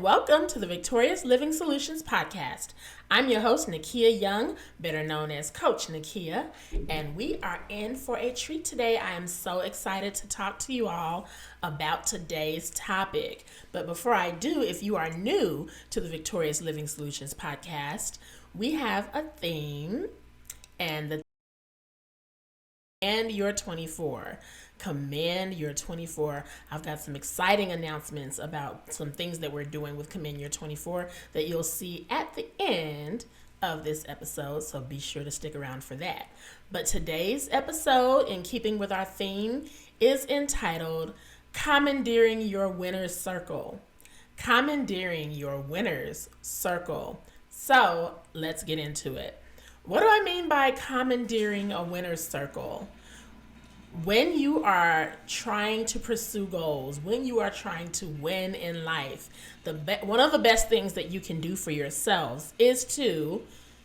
welcome to the Victorious Living Solutions podcast. I'm your host, Nikeya Young, better known as Coach Nikeya, and we are in for a treat today. I am so excited to talk to you all about today's topic. But before I do, if you are new to the Victorious Living Solutions podcast, we have a theme, and your 24. Command Your 24. I've got some exciting announcements about some things that we're doing with Command Your 24 that you'll see at the end of this episode, so be sure to stick around for that. But today's episode, in keeping with our theme, is entitled Commandeering Your Inner Circle. Commandeering Your Inner Circle. So let's get into it. What do I mean by commandeering a winner's circle? When you are trying to pursue goals, when you are trying to win in life, one of the best things that you can do for yourselves is to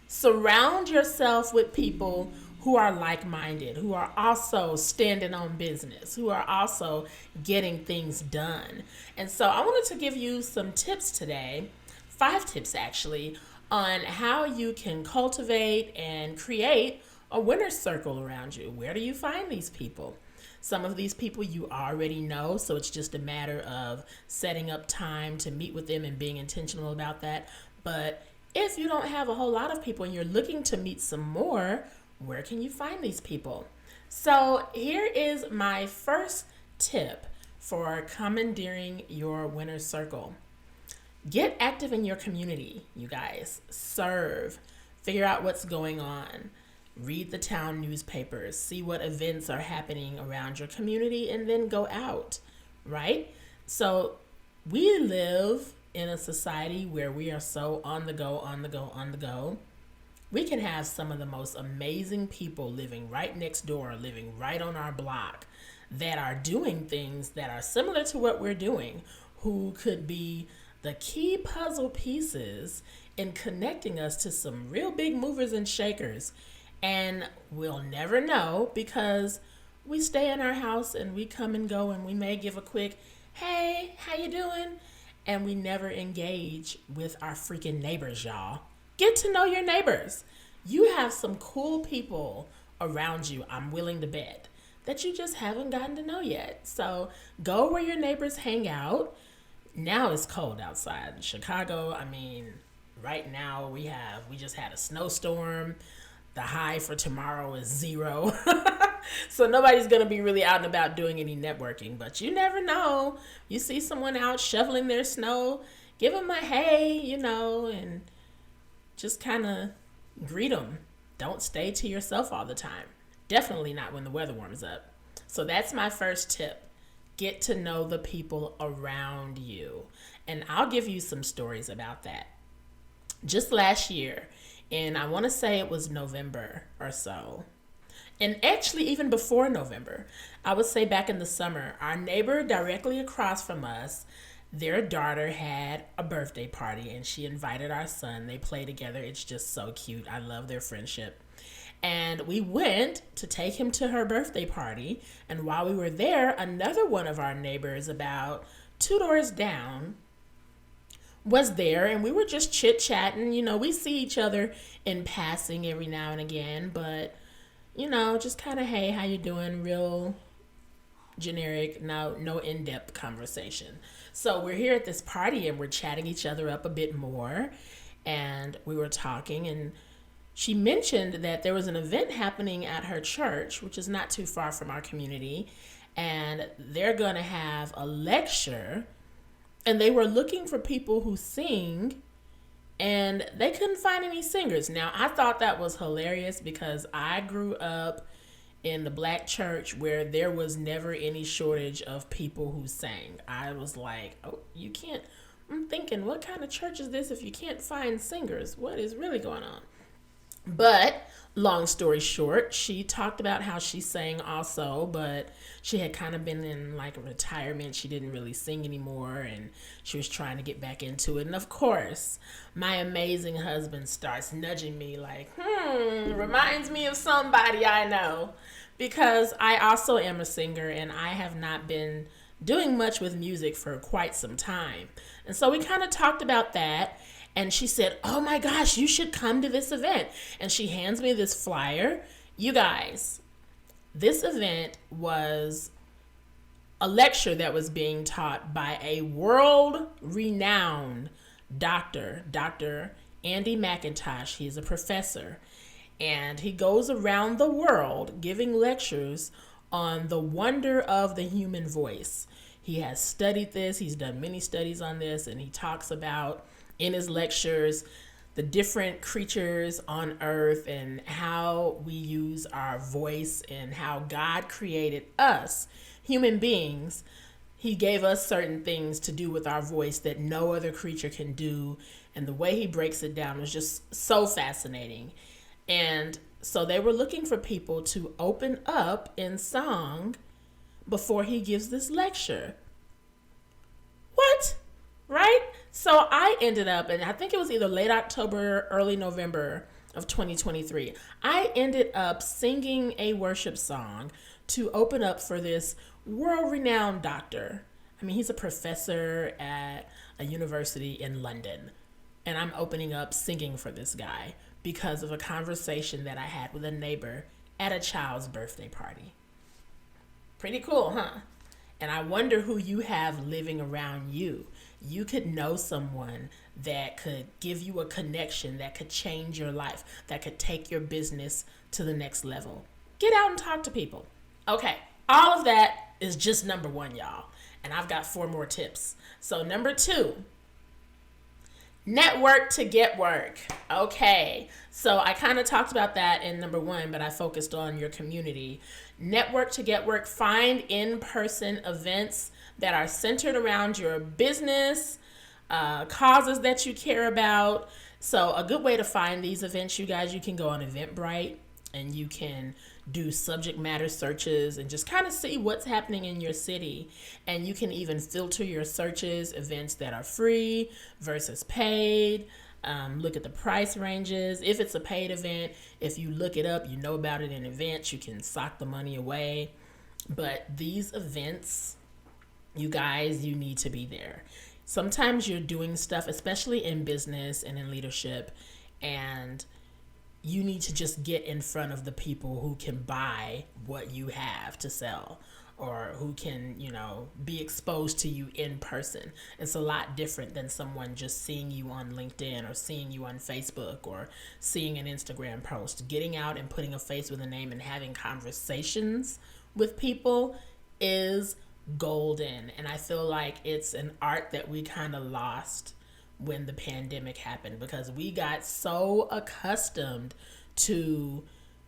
surround yourself with people who are like-minded, who are also standing on business, who are also getting things done. And so I wanted to give you some tips today, 5 tips actually, on how you can cultivate and create a winner's circle around you. Where do you find these people? Some of these people you already know, so it's just a matter of setting up time to meet with them and being intentional about that. But if you don't have a whole lot of people and you're looking to meet some more, where can you find these people? So here is my first tip for commandeering your winner's circle. Get active in your community, you guys. Serve. Figure out what's going on. Read the town newspapers. See what events are happening around your community and then go out, right? So we live in a society where we are so on the go. We can have some of the most amazing people living right next door, living right on our block, that are doing things that are similar to what we're doing, who could be the key puzzle pieces in connecting us to some real big movers and shakers. And we'll never know because we stay in our house and we come and go and we may give a quick, hey, how you doing? And we never engage with our freaking neighbors, y'all. Get to know your neighbors. You have some cool people around you, I'm willing to bet, that you just haven't gotten to know yet. So go where your neighbors hang out. Now it's cold outside in Chicago. I mean, right now we just had a snowstorm. The high for tomorrow is 0. So nobody's going to be really out and about doing any networking, but you never know. You see someone out shoveling their snow, give them a hey, and just kind of greet them. Don't stay to yourself all the time. Definitely not when the weather warms up. So that's my first tip. Get to know the people around you. And I'll give you some stories about that. Just last year, and I want to say it was November or so. And actually, even before November, I would say back in the summer, our neighbor directly across from us, their daughter had a birthday party and she invited our son. They play together. It's just so cute. I love their friendship. And we went to take him to her birthday party. And while we were there, another one of our neighbors about 2 doors down was there, and we were just chit-chatting. We see each other in passing every now and again, but, just kind of, hey, how you doing? Real generic, no in-depth conversation. So we're here at this party, and we're chatting each other up a bit more, and we were talking, and she mentioned that there was an event happening at her church, which is not too far from our community, and they're going to have a lecture. And they were looking for people who sing, and they couldn't find any singers. Now, I thought that was hilarious because I grew up in the black church where there was never any shortage of people who sang. I was like, oh, you can't. I'm thinking, what kind of church is this if you can't find singers? What is really going on? But long story short, she talked about how she sang also, but she had kind of been in like a retirement. She didn't really sing anymore, and she was trying to get back into it. And of course, my amazing husband starts nudging me like, reminds me of somebody I know, because I also am a singer and I have not been doing much with music for quite some time. And so we kind of talked about that. And she said, oh my gosh, you should come to this event. And she hands me this flyer. You guys, this event was a lecture that was being taught by a world-renowned doctor, Dr. Andy McIntosh. He's a professor. And he goes around the world giving lectures on the wonder of the human voice. He has studied this. He's done many studies on this. And he talks about, in his lectures, the different creatures on earth and how we use our voice and how God created us, human beings. He gave us certain things to do with our voice that no other creature can do. And the way he breaks it down was just so fascinating. And so they were looking for people to open up in song before he gives this lecture. What? Right? So I ended up, and I think it was either late October, early November of 2023, I ended up singing a worship song to open up for this world-renowned doctor. I mean, he's a professor at a university in London. And I'm opening up singing for this guy because of a conversation that I had with a neighbor at a child's birthday party. Pretty cool, huh? And I wonder who you have living around you. You could know someone that could give you a connection that could change your life, that could take your business to the next level. Get out and talk to people. Okay, all of that is just number one, y'all. And I've got 4 more tips. So number 2, network to get work. Okay, so I kind of talked about that in number 1, but I focused on your community. Network to get work. Find in-person events that are centered around your business, causes that you care about. So a good way to find these events, you guys, you can go on Eventbrite and you can do subject matter searches and just kind of see what's happening in your city. And you can even filter your searches, events that are free versus paid. Look at the price ranges. If it's a paid event, if you look it up, you know about it in advance, you can sock the money away. But these events, you guys, you need to be there. Sometimes you're doing stuff, especially in business and in leadership, and you need to just get in front of the people who can buy what you have to sell, or who can, be exposed to you in person. It's a lot different than someone just seeing you on LinkedIn or seeing you on Facebook or seeing an Instagram post. Getting out and putting a face with a name and having conversations with people is golden. And I feel like it's an art that we kind of lost when the pandemic happened, because we got so accustomed to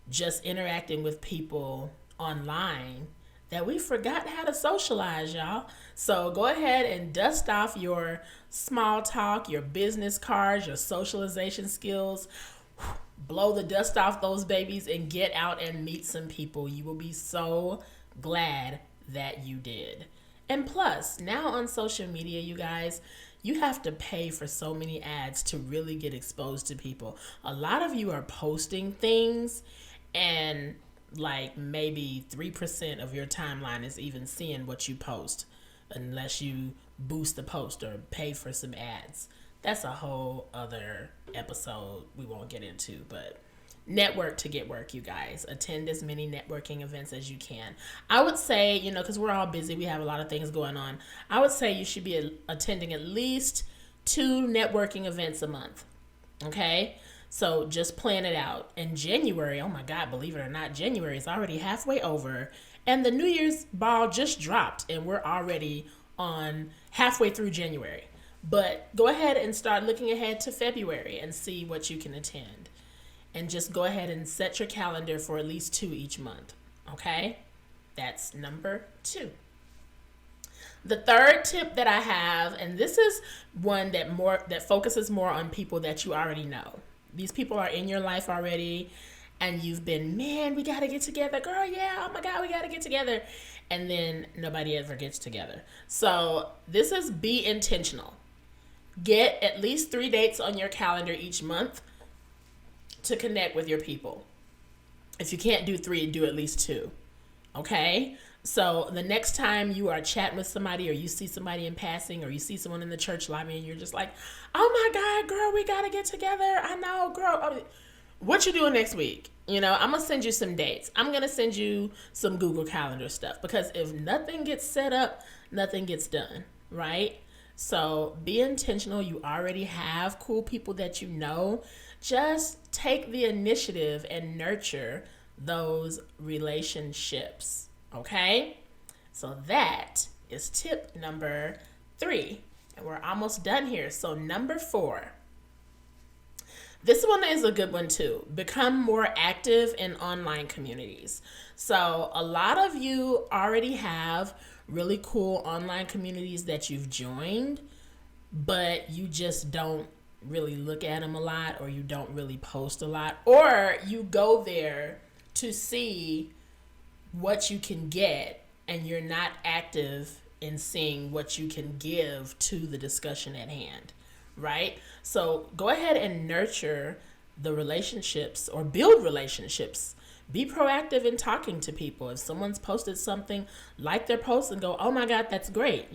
just interacting with people online that we forgot how to socialize, y'all. So go ahead and dust off your small talk, your business cards, your socialization skills. Blow the dust off those babies and get out and meet some people. You will be so glad that you did. And plus, now on social media, you guys, you have to pay for so many ads to really get exposed to people. A lot of you are posting things and like maybe 3% of your timeline is even seeing what you post unless you boost the post or pay for some ads. That's a whole other episode we won't get into, but network to get work, you guys. Attend as many networking events as you can. I would say, because we're all busy, we have a lot of things going on. I would say you should be attending at least 2 networking events a month. Okay? So just plan it out. In January, oh my God, believe it or not, January is already halfway over. And the New Year's ball just dropped and we're already on halfway through January. But go ahead and start looking ahead to February and see what you can attend. And just go ahead and set your calendar for at least 2 each month. Okay? That's number 2. The third tip that I have, and this is one that focuses more on people that you already know. These people are in your life already, and you've been, man, we got to get together. Girl, yeah, oh my God, we got to get together. And then nobody ever gets together. So this is be intentional. Get at least 3 dates on your calendar each month to connect with your people. If you can't do 3, do at least 2. Okay? So the next time you are chatting with somebody, or you see somebody in passing, or you see someone in the church lobby and you're just like, oh my God, girl, we got to get together. I know, girl. What you doing next week? I'm going to send you some dates. I'm going to send you some Google Calendar stuff, because if nothing gets set up, nothing gets done, right? So be intentional. You already have cool people that you know. Just take the initiative and nurture those relationships. Okay, so that is tip number 3, and we're almost done here. So number 4, this one is a good one too. Become more active in online communities. So a lot of you already have really cool online communities that you've joined, but you just don't really look at them a lot, or you don't really post a lot, or you go there to see what you can get, and you're not active in seeing what you can give to the discussion at hand, right? So go ahead and nurture the relationships, or build relationships. Be proactive in talking to people. If someone's posted something, like their post and go, oh my God, that's great.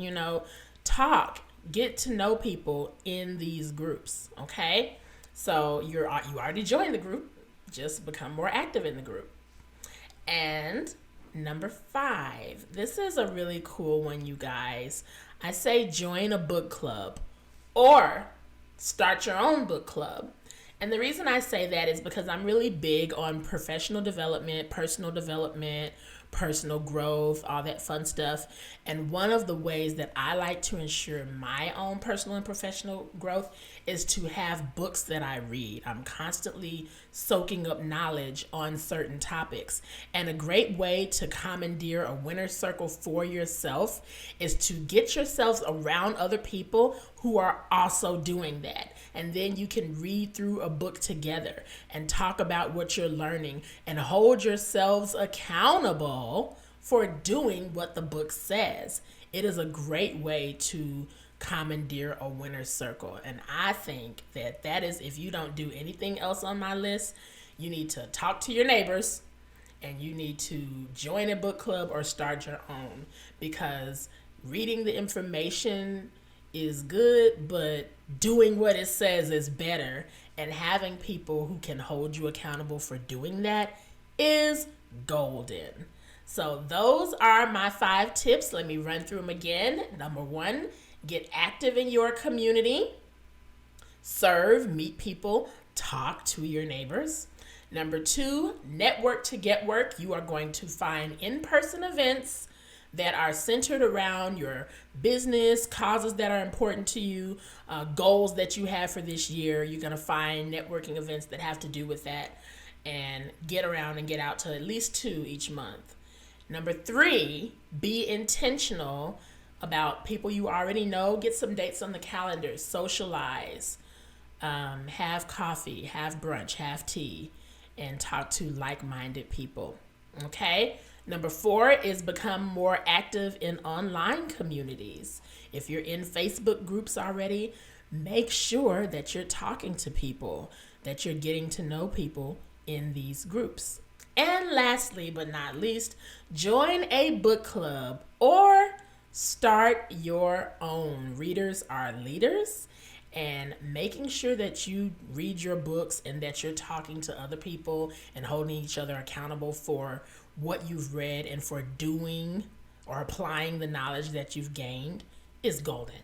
Talk, get to know people in these groups, okay? So you already joined the group, just become more active in the group. And number 5, this is a really cool one, you guys. I say join a book club or start your own book club. And the reason I say that is because I'm really big on professional development, personal growth, all that fun stuff. And one of the ways that I like to ensure my own personal and professional growth is to have books that I read. I'm constantly soaking up knowledge on certain topics. And a great way to commandeer a winner circle for yourself is to get yourselves around other people who are also doing that. And then you can read through a book together and talk about what you're learning and hold yourselves accountable for doing what the book says. It is a great way to commandeer a winner circle. And I think that is, if you don't do anything else on my list, you need to talk to your neighbors, and you need to join a book club or start your own, because reading the information is good, but doing what it says is better. And having people who can hold you accountable for doing that is golden. So those are my 5 tips. Let me run through them again. Number 1, get active in your community. Serve, meet people, talk to your neighbors. Number 2, network to get work. You are going to find in-person events that are centered around your business, causes that are important to you, goals that you have for this year. You're going to find networking events that have to do with that, and get around and get out to at least 2 each month. Number 3, be intentional about people you already know. Get some dates on the calendar, socialize, have coffee, have brunch, have tea, and talk to like-minded people, okay? Number 4 is become more active in online communities. If you're in Facebook groups already, make sure that you're talking to people, that you're getting to know people in these groups. And lastly, but not least, join a book club or start your own. Readers are leaders, and making sure that you read your books and that you're talking to other people and holding each other accountable for what you've read and for doing or applying the knowledge that you've gained is golden.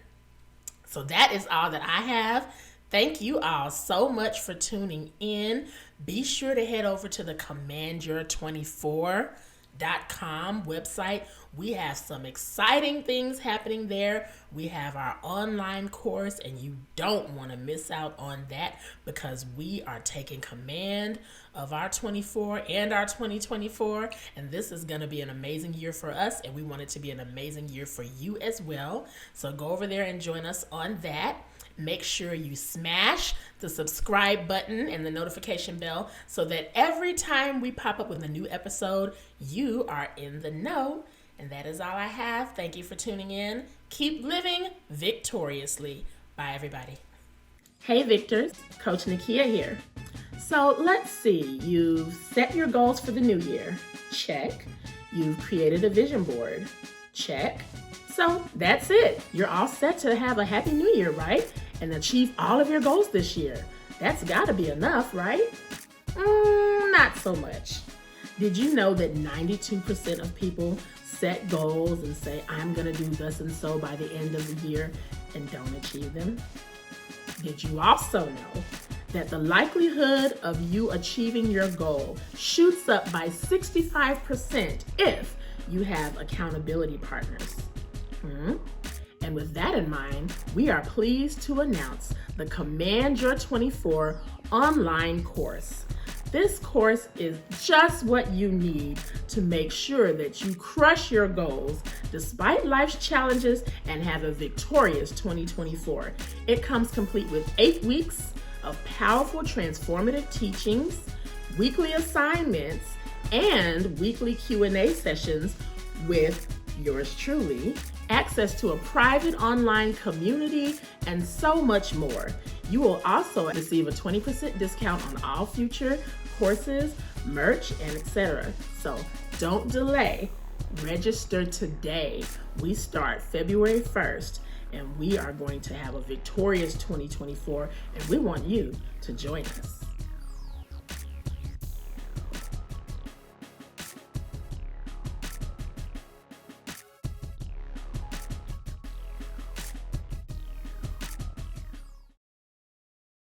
So that is all that I have. Thank you all so much for tuning in. Be sure to head over to the Commandeering24.com website. We have some exciting things happening there. We have our online course, and you don't want to miss out on that, because we are taking command of our 24 and our 2024, and this is going to be an amazing year for us, and we want it to be an amazing year for you as well. So go over there and join us on that. Make sure you smash the subscribe button and the notification bell so that every time we pop up with a new episode, you are in the know. And that is all I have. Thank you for tuning in. Keep living victoriously. Bye, everybody. Hey, Victors. Coach Nikeya here. So let's see. You've set your goals for the new year. Check. You've created a vision board. Check. So that's it. You're all set to have a happy new year, right? And achieve all of your goals this year. That's gotta be enough, right? Not so much. Did you know that 92% of people set goals and say, I'm gonna do thus and so by the end of the year and don't achieve them? Did you also know that the likelihood of you achieving your goal shoots up by 65% if you have accountability partners? And with that in mind, we are pleased to announce the Command Your 24 online course. This course is just what you need to make sure that you crush your goals despite life's challenges and have a victorious 2024. It comes complete with 8 weeks of powerful transformative teachings, weekly assignments, and weekly Q&A sessions with yours truly, access to a private online community, and so much more. You will also receive a 20% discount on all future courses, merch, and etc. So don't delay. Register today. We start February 1st, and we are going to have a victorious 2024, and we want you to join us.